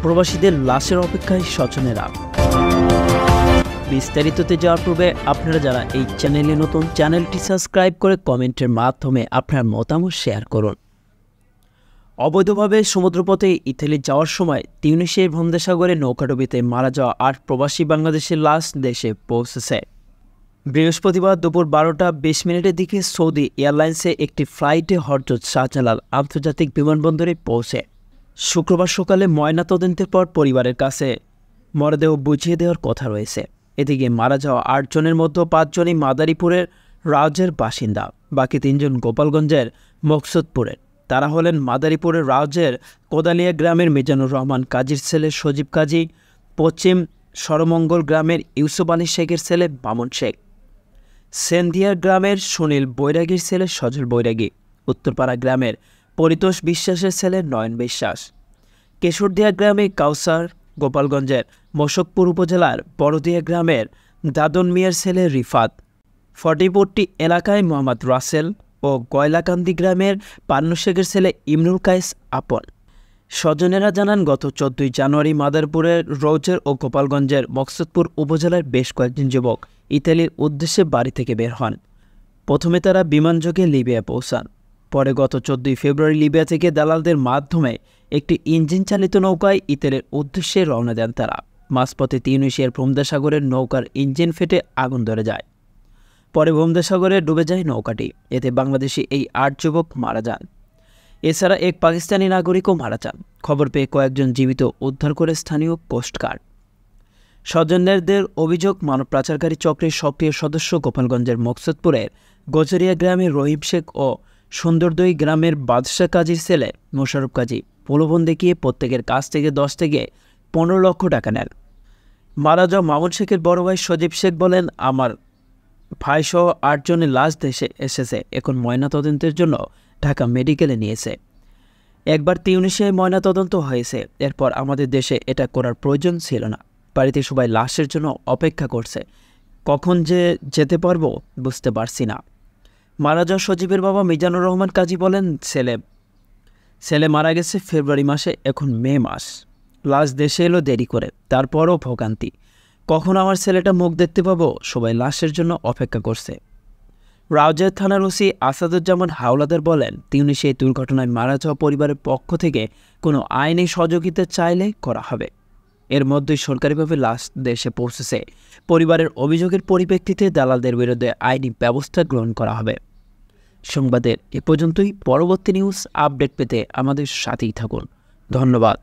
প্রবাসীদের লাশের অপেক্ষায় স্বজনেরা। বিস্তারিততে যাওয়ার পূর্বে আপনারা যারা এই চ্যানেলে নতুন, চ্যানেলটি সাবস্ক্রাইব করে কমেন্টের মাধ্যমে আপনার মতামত শেয়ার করুন। অবৈধভাবে সমুদ্রপথে ইতালি যাওয়ার সময় তিউনিসিয়ার ভূমধ্যসাগরে নৌকাডুবিতে মারা যাওয়া ৮ প্রবাসী বাংলাদেশের লাশ দেশে পৌঁছেছে। বৃহস্পতিবার দুপুর 12:20 দিকে সৌদি এয়ারলাইন্সে একটি ফ্লাইটে হযরত শাহজালাল আন্তর্জাতিক বিমানবন্দরে পৌঁছে শুক্রবার সকালে ময়নাতদন্তের পর পরিবারের কাছে মরদেহ বুঝিয়ে দেওয়ার কথা রয়েছে। এদিকে মারা যাওয়া ৮ জনের মধ্যে ৫ জনই মাদারীপুরের রাউজের বাসিন্দা, বাকি ৩ জন গোপালগঞ্জের মকসুদপুরের। তারা হলেন মাদারীপুরের রাউজের কোদালিয়া গ্রামের মিজানুর রহমান কাজীর ছেলে সজীব কাজী, পশ্চিম সরমঙ্গল গ্রামের ইউসুফ আলী শেখের ছেলে মামুন শেখ, সেন্দিয়ার গ্রামের সুনীল বৈরাগীর ছেলে সজল বৈরাগী, উত্তরপাড়া গ্রামের পরিতোষ বিশ্বাসের ছেলে নয়ন বিশ্বাস, কেশরদিয়া গ্রামে কাউসার, গোপালগঞ্জের মোশকপুর উপজেলার বড়দিয়া গ্রামের দাদন মিয়ার ছেলে রিফাত, ফটিপট্টি এলাকায় মোহাম্মদ রাসেল ও গয়লাকান্দি গ্রামের পান্নু শেখের ছেলে ইমরুল কায়েস আপন। স্বজনেরা জানান, গত 14 জানুয়ারি মাদারীপুরের রৌজের ও গোপালগঞ্জের মকসুদপুর উপজেলার বেশ কয়েকজন যুবক ইতালির উদ্দেশ্যে বাড়ি থেকে বের হন। প্রথমে তারা বিমানযোগে লিবিয়া পৌঁছান। পরে গত 14 ফেব্রুয়ারি লিবিয়া থেকে দালালদের মাধ্যমে একটি ইঞ্জিন চালিত নৌকায় ইতালির উদ্দেশ্যে রওনা দেন তারা। মাঝপথে তিউনিসিয়ার ভূমধ্যসাগরের নৌকার ইঞ্জিন ফেটে আগুন ধরে যায়। পরে ভূমধ্যসাগরে ডুবে যায় নৌকাটি। এতে বাংলাদেশি এই ৮ যুবক মারা যান। এছাড়া এক পাকিস্তানি নাগরিকও মারা যান। খবর পেয়ে কয়েকজন জীবিত উদ্ধার করে স্থানীয় কোস্টগার্ড। স্বজনদের অভিযোগ, মানব পাচারকারী চক্রের সক্রিয় সদস্য গোপালগঞ্জের মকসুদপুরের গজরিয়া গ্রামের রহিম শেখ ও সুন্দরদই গ্রামের বাদশাহ কাজীর ছেলে মোশাররফ কাজী প্রলোভন দেখিয়ে প্রত্যেকের কাছ থেকে 10 থেকে 15 লক্ষ টাকা নেন। মারা যাওয়া মামুন শেখের বড় ভাই সজীব শেখ বলেন, আমার ভাইসহ ৮ জনের লাশ দেশে এসেছে, এখন ময়নাতদন্তের জন্য ঢাকা মেডিকেলে নিয়েছে। একবার তিউনিসিয়ায় ময়নাতদন্ত হয়েছে, এরপর আমাদের দেশে এটা করার প্রয়োজন ছিল না। বাড়িতে সবাই লাশের জন্য অপেক্ষা করছে, কখন যে যেতে পারবো বুঝতে পারছি না। মারা যাওয়া সজীবের বাবা মিজানুর রহমান কাজী বলেন, ছেলে মারা গেছে ফেব্রুয়ারি মাসে, এখন মে মাস। লাশ দেশে এলো দেরি করে, তারপরও ভোগান্তি। কখন আমার ছেলেটা মুখ দেখতে পাবো? সবাই লাশের জন্য অপেক্ষা করছে। রাউজান থানার ওসি আসাদুজ্জামান হাওলাদার বলেন, তিউনিসিয়া দুর্ঘটনায় মারা যাওয়া পরিবারের পক্ষ থেকে কোনো আইনি সহযোগিতা চাইলে করা হবে। এর মধ্যেই সরকারিভাবে লাশ দেশে পৌঁছেছে। পরিবারের অভিযোগের পরিপ্রেক্ষিতে দালালদের বিরুদ্ধে আইনি ব্যবস্থা গ্রহণ করা হবে। সংবাদের এ পর্যন্তই। পরবর্তী নিউজ আপডেট পেতে আমাদের সাথেই থাকুন। ধন্যবাদ।